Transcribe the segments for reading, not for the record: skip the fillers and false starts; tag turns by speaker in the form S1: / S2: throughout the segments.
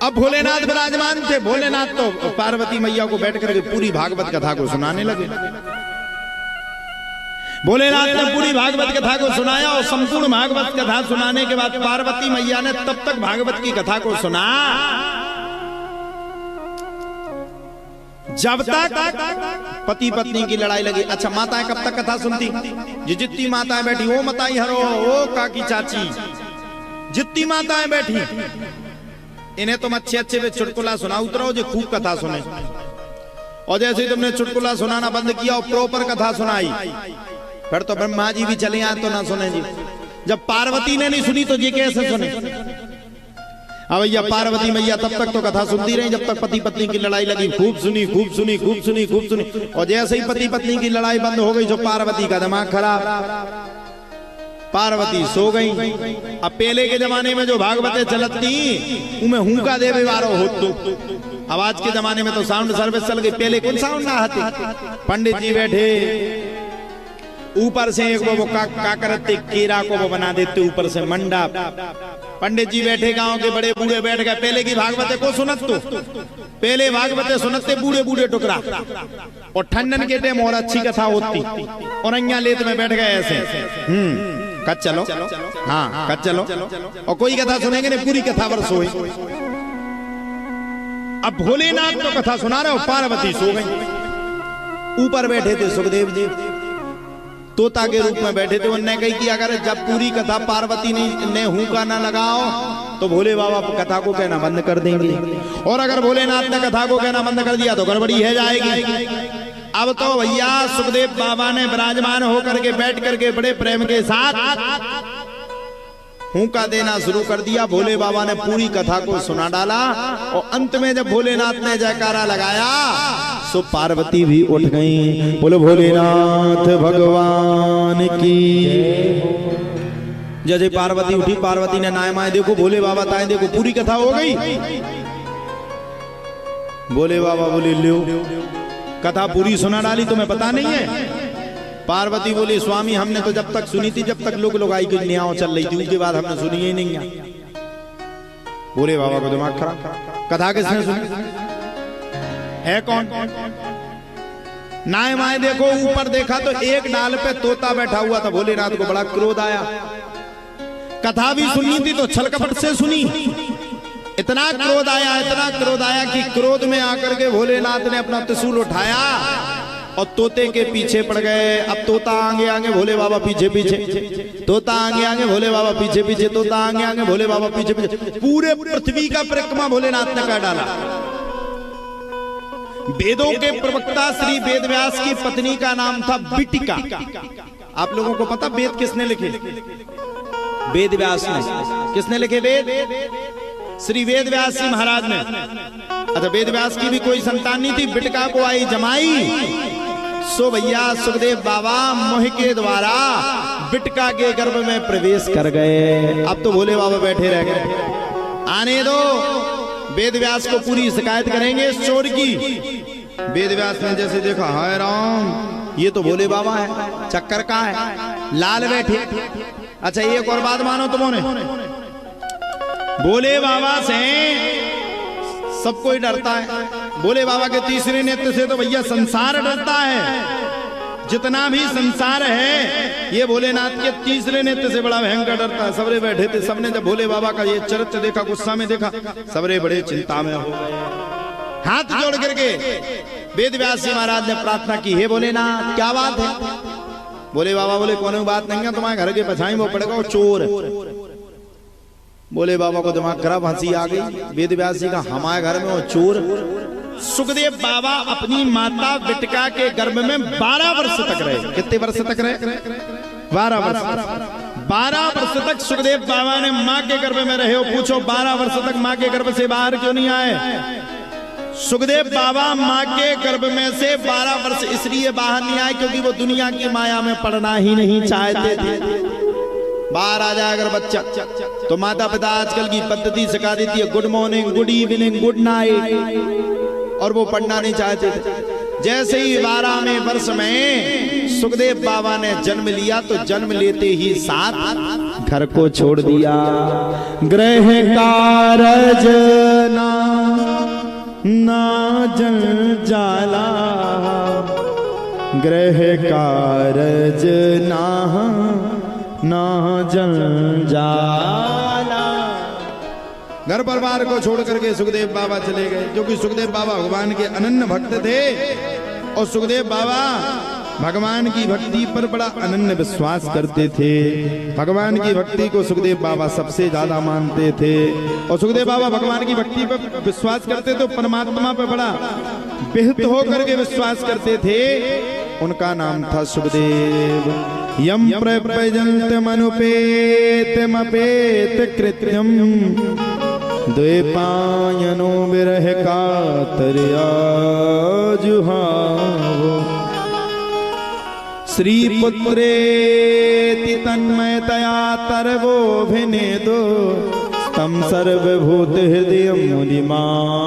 S1: अब भोलेनाथ विराजमान थे। भोलेनाथ तो पार्वती मैया को बैठ करके पूरी भागवत कथा को सुनाने लगे। भोलेनाथ ने पूरी भागवत कथा को सुनाया और संपूर्ण भागवत कथा सुनाने के बाद पार्वती मैया ने तब तक भागवत की कथा को सुना जब तक पति पत्नी की लड़ाई लगी। अच्छा, माताएं कब तक कथा सुनती? जितनी माताएं बैठी, ओ मताई हरो, ओ काकी चाची, जितनी माताएं बैठी, इन्हें तुम अच्छे अच्छे वे चुटकुला सुना उतरो जो खूब कथा सुने। और जैसे ही तुमने चुटकुला सुनाना बंद किया और प्रॉपर कथा सुनाई, फिर तो ब्रह्मा जी भी चले आए तो ना सुने जी। जब पार्वती ने नहीं सुनी तो जी कैसे सुने? अब भैया पार्वती मैया तब तक तो कथा सुनती रही जब तक पति पत्नी की लड़ाई लगी। खूब सुनी, खूब सुनी, खूब सुनी, खूब सुनी। और जैसे ही पति पत्नी की लड़ाई बंद हो गई, जो पार्वती का दिमाग खराब, पार्वती सो गई। अब पहले के जमाने में जो भागवतें चलती उनमें हुंका देवे वारो हो तो। अब आज के जमाने में तो साउंड सर्विस चल गई। पहले कौन साउंड ना आते? पंडित जी बैठे, ऊपर से एक वो का करते केरा को वो बना देते, ऊपर से मंडा। पंडित जी बैठे, गांव के बड़े बूढ़े बैठ गए। पहले की भागवतें को सुनत तो पहले भागवतें सुनते बूढ़े बूढ़े टुकड़ा। और ठंडन के टाइम और अच्छी कथा होती। और अइया लेत में बैठ गए ऐसे, कच चलो, हाँ कच चलो। और कोई कथा सुनेंगे नहीं, पूरी कथा पर सोए। अब भोलेनाथ तो कथा सुना रहे हो, पार्वती सो गई। ऊपर बैठे थे सुखदेव जी, तोता के रूप में बैठे थे। उन्होंने कही कि अगर जब पूरी कथा पार्वती ने हुंका ना लगाओ तो भोले बाबा कथा को कहना बंद कर देंगे, और अगर भोलेनाथ ने कथा को कहना बंद कर दिया तो गड़बड़ी है जाएगी। अब तो भैया सुखदेव बाबा ने विराजमान होकर के बैठ करके बड़े प्रेम के साथ हुंका देना शुरू कर दिया। भोले बाबा ने पूरी कथा को सुना डाला। और अंत में जब भोलेनाथ ने जयकारा लगाया सो पार्वती भी उठ गई। बोलो भोलेनाथ भगवान की। जैसे पार्वती उठी, पार्वती ने नाय माए देखो, भोले बाबा ताए देखो, पूरी कथा हो गई। भोले बाबा बोले लो कथा पूरी सुना डाली, तुम्हें पता नहीं है? पार्वती बोली स्वामी हमने तो जब तक सुनी थी जब तक लोग लुगाई की न्याव चल रही थी, उसके बाद हमने सुनी ही नहीं है। भोले बाबा को दिमाग खराब। कथा किसने सुनी? है कौन? नाय माए देखो, ऊपर देखा तो एक डाल पे तोता बैठा हुआ था। भोलेनाथ को बड़ा क्रोध आया। कथा भी सुनी थी तो छल कपट से सुनी। इतना क्रोध आया, इतना क्रोध आया कि क्रोध में आकर के भोलेनाथ ने अपना त्रिशूल उठाया और तोते के पीछे पड़ गए। अब तोता आगे आगे, भोले बाबा पीछे पीछे, तोता आगे आगे, भोले बाबा पीछे पीछे, तोता आगे आगे, भोले बाबा पीछे पीछे। पूरे पृथ्वी का परिक्रमा भोलेनाथ ने कर डाला। वेदों के प्रवक्ता श्री वेदव्यास की पत्नी का नाम था बिटिका। आप लोगों को पता वेद किसने लिखे? वेदव्यास ने। किसने लिखे वेद? श्री वेदव्यास जी महाराज ने। अच्छा, वेदव्यास की भी कोई संतान नहीं थी, बिटिका को आई जमाई। सो भैया सुखदेव बाबा मोह के द्वारा बिटिका के गर्भ में प्रवेश कर गए। अब तो भोले बाबा बैठे रह गए। आने दो, वेदव्यास को पूरी शिकायत करेंगे इस चोर की। वेदव्यास ने जैसे देखा, हाय राम ये तो भोले बाबा है, चक्कर का है, लाल बैठे। अच्छा एक और बात मानो तुमने, भोले बाबा से सब कोई डरता है। भोले बाबा के तीसरे नेत्र से तो भैया संसार डरता है। जितना भी संसार है ये भोलेनाथ के तीसरे नेत्र से बड़ा भयंकर डरता है। सबरे बैठे थे, सबने जब भोले बाबा का ये चरित्र देखा, गुस्सा में देखा, सबरे बड़े चिंता में हो गए। हाथ जोड़ करके वेदव्यास जी महाराज ने प्रार्थना की, हे भोलेनाथ क्या बात है? भोले बाबा बोले कोई बात नहीं है, तुम्हारे घर के पछाई वो पड़ेगा, वो चोर। भोले बाबा को दिमाग खराब, हंसी आ गई। वेदव्यास जी का हमारे घर में वो चोर। सुखदेव बाबा अपनी माता बिटिका के गर्भ में 12 वर्ष तक रहे। कितने वर्ष तक रहे? 12 वर्ष। 12 वर्ष तक सुखदेव बाबा ने माँ के गर्भ में रहे हो। पूछो 12 वर्ष तक माँ के गर्भ से बाहर क्यों नहीं आए? सुखदेव बाबा माँ के गर्भ में से 12 वर्ष इसलिए बाहर नहीं आए क्योंकि वो दुनिया की माया में पड़ना ही नहीं चाहते थे। बाहर आ जाए अगर बच्चा तो माता पिता आजकल की पद्धति सिखा देती है, good morning, good evening, good night, और वो पढ़ना नहीं चाहते थे। जैसे ही 12वें वर्ष में सुखदेव बाबा ने जन्म लिया तो जन्म लेते ही साथ घर को छोड़ दिया। गृह कारज ना ग्रह कारज ना जंजाला। घर परिवार को छोड़ करके सुखदेव बाबा चले गए, क्योंकि सुखदेव बाबा भगवान के अनन्य भक्त थे और सुखदेव बाबा भगवान की भक्ति पर बड़ा अनन्य विश्वास करते थे। भगवान की भक्ति को सुखदेव बाबा सबसे ज्यादा मानते थे और सुखदेव बाबा भगवान की भक्ति पर विश्वास करते तो परमात्मा पर बड़ा बेहद होकर के विश्वास करते थे। उनका नाम था सुखदेव। यम प्रपजन्तमनुपेतमपेत कृत्यम द्वैपायनो विरह कातर्या जुहावो। श्रीपुत्रेति तन्मयतया तरवोऽभिनेदो तं सर्वभूत हृदय मुनिमानतोऽस्मि।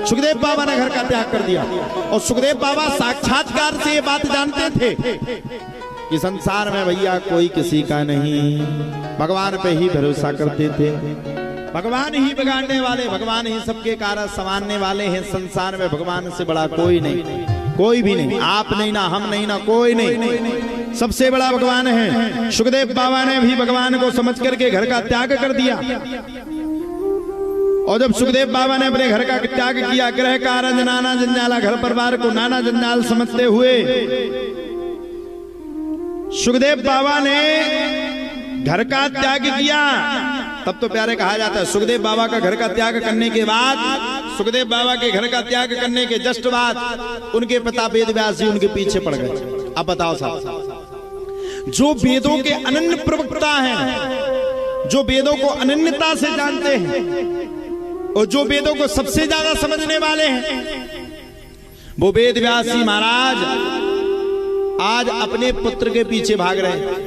S1: सुखदेव बाबा ने घर का त्याग कर दिया और सुखदेव बाबा साक्षात्कार से ये बात जानते थे कि संसार में भैया कोई किसी का नहीं, भगवान पे ही भरोसा करते थे। भगवान ही बिगाड़ने वाले, भगवान ही सबके कार्य संवारने वाले हैं। संसार में भगवान से बड़ा कोई नहीं, कोई भी नहीं, आप नहीं ना हम नहीं ना कोई नहीं, सबसे बड़ा भगवान है। सुखदेव बाबा ने भी भगवान को समझ करके घर का त्याग कर दिया। और जब सुखदेव बाबा ने अपने घर का त्याग किया, ग्रह कारज नाना जंजाला, घर परिवार को नाना जंजाल समझते हुए सुखदेव बाबा ने घर का त्याग किया। तब तो प्यारे कहा जाता है सुखदेव बाबा का घर का त्याग करने के बाद, सुखदेव बाबा के घर का त्याग करने के जस्ट बाद उनके पिता वेद व्यास जी उनके पीछे पड़ गए। अब बताओ साहब, जो वेदों के अनन्य प्रवक्ता हैं, जो वेदों को अनन्यता से जानते हैं और जो वेदों को सबसे ज्यादा समझने वाले हैं, वो वेद व्यास जी महाराज आज अपने पुत्र के पीछे भाग रहे हैं।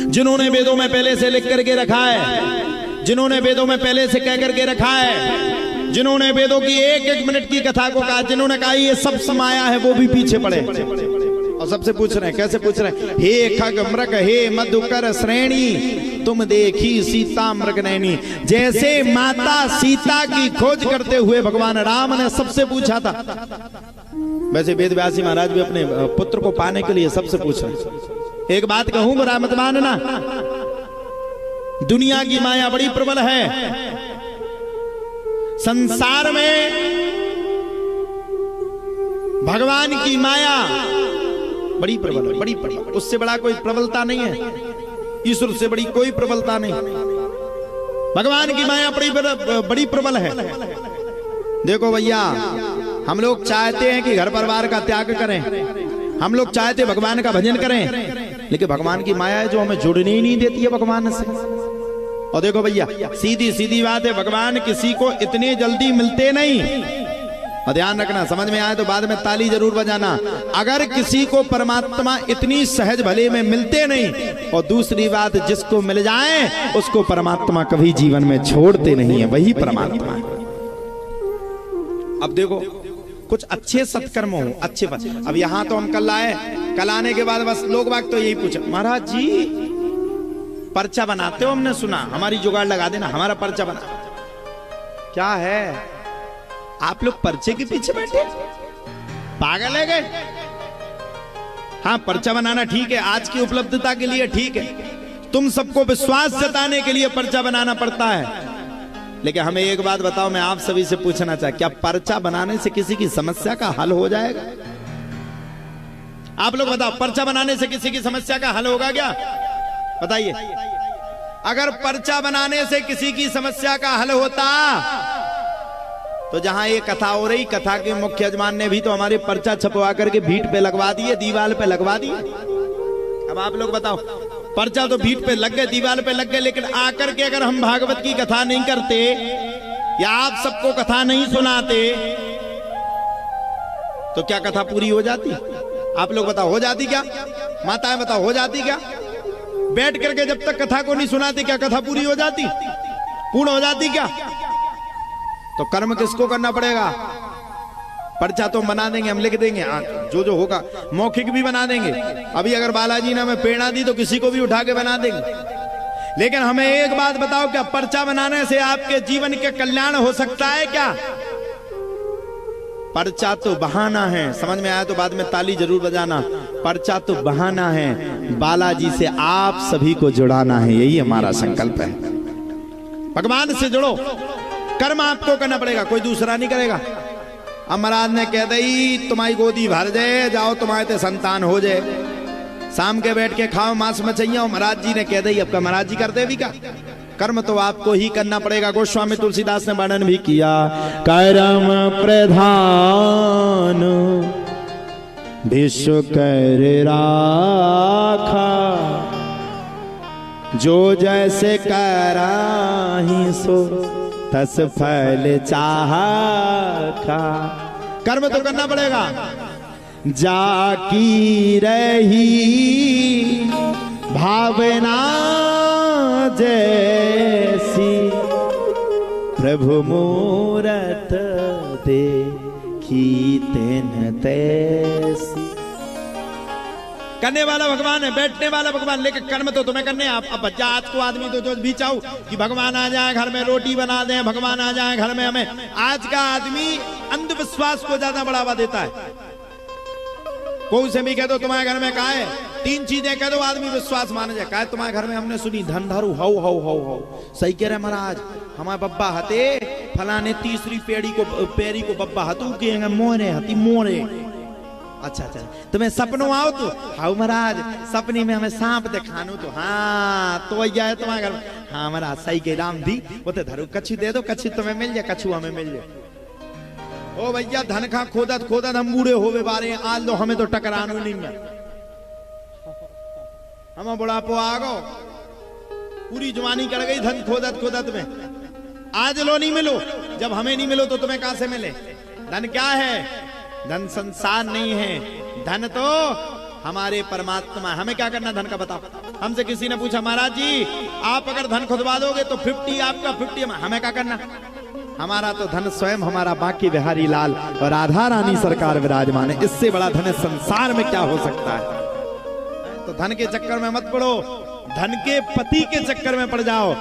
S1: जिन्होंने वेदों में पहले से लिख करके रखा है, जिन्होंने वेदों में पहले से कह करके रखा है, जिन्होंने वेदों की एक एक मिनट की कथा को कहा, जिन्होंने कहा ये सब समाया है, वो भी पीछे पड़े और सबसे पूछ रहे हैं। कैसे पूछ रहे हैं? हे खग मृग हे मधुकर श्रेणी, तुम देखी सीता मृग नैनी। जैसे माता सीता की खोज करते हुए भगवान राम ने सबसे पूछा था, वैसे वेद व्यास जी महाराज भी अपने पुत्र को पाने के लिए सबसे पूछ रहे हैं। एक बात कहूं, बुरा मत मानना, दुनिया की माया बड़ी प्रबल है। संसार में भगवान की माया बड़ी प्रबल है, बड़ी प्रबल, उससे बड़ा कोई प्रबलता नहीं है, ईश्वर से बड़ी कोई प्रबलता नहीं। भगवान की माया बड़ी प्रबल है। देखो भैया, हम लोग चाहते हैं कि घर परिवार का त्याग करें, हम लोग चाहते भगवान का भजन करें, लेकिन भगवान की माया है जो हमें जुड़ने ही नहीं देती है भगवान से। और देखो भैया, सीधी सीधी बात है, भगवान किसी को इतने जल्दी मिलते नहीं। और ध्यान रखना, समझ में आए तो बाद में ताली जरूर बजाना। अगर किसी को परमात्मा इतनी सहज भले में मिलते नहीं, और दूसरी बात, जिसको मिल जाए उसको परमात्मा कभी जीवन में छोड़ते नहीं है, वही परमात्मा है। अब देखो, कुछ अच्छे सत्कर्म हो, अच्छे बात। अब यहाँ तो हम कल आए, कल आने के बाद बस लोग बाग तो यही पूछे, महाराज जी पर्चा बनाते हो, हमने सुना, हमारी जुगाड़ लगा देना, हमारा पर्चा बना। क्या है, आप लोग पर्चे के पीछे बैठे पागल है गए? हाँ, पर्चा बनाना ठीक है, आज की उपलब्धता के लिए ठीक है, तुम सबको विश्वास जताने के लिए पर्चा बनाना पड़ता है। लेकिन हमें एक बात बताओ, मैं आप सभी से पूछना चाहता, क्या पर्चा बनाने से किसी की समस्या का हल हो जाएगा? आप लोग बताओ, पर्चा बनाने से किसी की समस्या का हल होगा क्या? बताइए। अगर पर्चा बनाने से किसी की समस्या का हल होता तो जहां ये कथा हो रही, कथा के मुख्य यजमान ने भी तो हमारे पर्चा छपवा करके भीट पे लगवा दिए, दीवार पे लगवा दिए। अब आप लोग बताओ, पर्चा तो भीट पे लग गए, दीवार पे लग गए, लेकिन आकर के अगर हम भागवत की कथा नहीं करते या आप सबको कथा नहीं सुनाते तो क्या कथा पूरी हो जाती? आप लोग बताओ, हो जाती क्या? माताएं बताओ, हो जाती क्या? बैठ करके जब तक कथा को नहीं सुनाती, क्या कथा पूरी हो जाती, पूर्ण हो जाती क्या? तो कर्म किसको करना पड़ेगा? पर्चा तो बना देंगे, हम लिख देंगे, जो जो होगा मौखिक भी बना देंगे। अभी अगर बालाजी ने हमें प्रेरणा दी तो किसी को भी उठा के बना देंगे। लेकिन हमें एक बात बताओ, क्या पर्चा बनाने से आपके जीवन के कल्याण हो सकता है क्या? पर्चा तो बहाना है, समझ में आया तो बाद में ताली जरूर बजाना। पर्चा तो बहाना है, बालाजी से आप सभी को जुड़ाना है, यही हमारा संकल्प है। भगवान से जुड़ो, कर्म आपको करना पड़ेगा, कोई दूसरा नहीं करेगा। अब महाराज ने कह दी तुम्हारी गोदी भर जाए, जाओ तुम्हारे ते संतान हो जाए, शाम के बैठ के खाओ मांस मछलियां। महाराज जी ने कह दी अब का महाराज जी कर दे भी का, कर्म तो आपको ही करना पड़ेगा। गोस्वामी तुलसीदास ने वर्णन भी किया, कर्म प्रधान विश्व कर राखा, जो जैसे कराही सो तस फल चाहा। कर्म तो करना पड़ेगा। जाकी रही भावना जैसी, प्रभु मूरत देखी तेन तैसी। करने वाला भगवान है, बैठने वाला भगवान, लेकिन कर्म तो तुम्हें करने। आप अब बच्चा आज को आदमी तो जो भी चाहो कि भगवान आ जाए घर में रोटी बना दें, भगवान आ जाए घर में हमें। आज का आदमी अंधविश्वास को ज्यादा बढ़ावा देता है। कोई से भी कह दो तुम्हारे घर में का है, 3 चीजें कह दो आदमी विश्वास माने जाए। का है तुम्हारे घर में हमने सुनी धन धरू हौ हौ हौ हौ। सही कह रहे महाराज, हमारे बब्बा हते फलाने तीसरी पेड़ी को बब्बा हतू के मोरे हती मोरे। अच्छा अच्छा, तुम्हें सपनों आओ तो हाउ महाराज, सपनी में हमें सांप दिखानो तो हाँ तो है तुम्हारे घर में। हाँ महाराज सही के राम दी, वो तो धरू कछु दे दो, कछु तुम्हें मिल जाए, कछु हमें मिल जाए। ओ भैया धन खा खोदत खोदत हम बूढ़े होवे बारे, आज लो हमें तो टकरानो नहीं है। हम बुढ़ापो आ गो, पूरी जवानी कर गई धन खोदत खोदत में, आज लो नहीं मिलो। जब हमें नहीं मिलो तो तुम्हें कहां से मिले? धन क्या है? धन संसार नहीं है, धन तो हमारे परमात्मा। हमें क्या करना धन का बताओ? हमसे किसी ने पूछा महाराज जी आप अगर धन खुदवा दोगे तो 50 आपका 50 हमें क्या करना? हमारा तो धन स्वयं हमारा बांके बिहारी लाल और राधा रानी सरकार विराजमान है। इससे बड़ा धन संसार में क्या हो सकता है? तो धन के चक्कर में मत पड़ो, धन के पति के चक्कर में पड़ जाओ।